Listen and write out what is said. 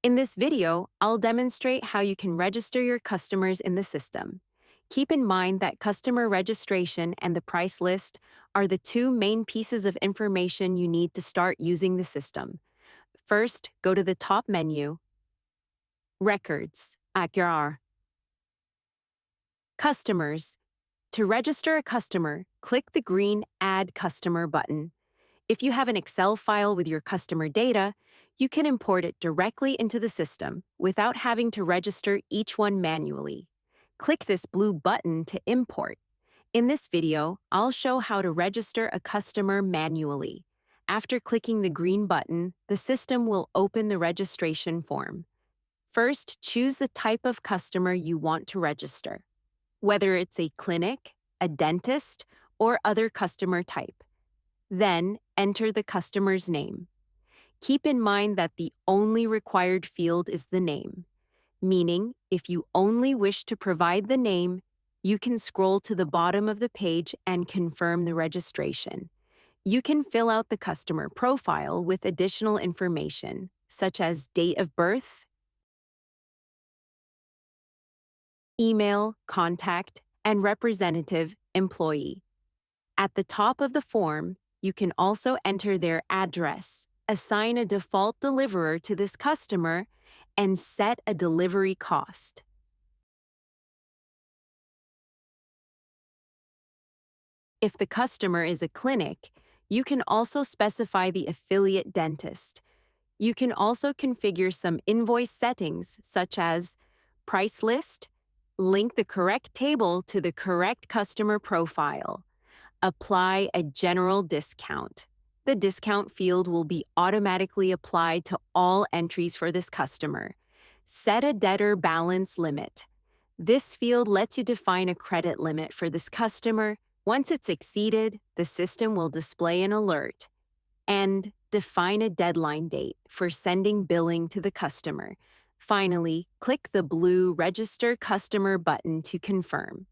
In this video, I'll demonstrate how you can register your customers in the system. Keep in mind that customer registration and the price list are the two main pieces of information you need to start using the system. First, go to the top menu, Records, Akrar. Customers. To register a customer, click the green Add Customer button. If you have an Excel file with your customer data, you can import it directly into the system without having to register each one manually. Click this blue button to import. In this video, I'll show how to register a customer manually. After clicking the green button, the system will open the registration form. First, choose the type of customer you want to register, whether it's a clinic, a dentist, or other customer type. Then, enter the customer's name. Keep in mind that the only required field is the name, meaning if you only wish to provide the name, you can scroll to the bottom of the page and confirm the registration. You can fill out the customer profile with additional information, such as date of birth, email, contact, and representative employee. At the top of the form, you can also enter their address, assign a default deliverer to this customer, and set a delivery cost. If the customer is a clinic, you can also specify the affiliate dentist. You can also configure some invoice settings such as price list, link the correct table to the correct customer profile, apply a general discount. The discount field will be automatically applied to all entries for this customer. Set a debtor balance limit. This field lets you define a credit limit for this customer. Once it's exceeded, the system will display an alert. And define a deadline date for sending billing to the customer. Finally, click the blue Register Customer button to confirm.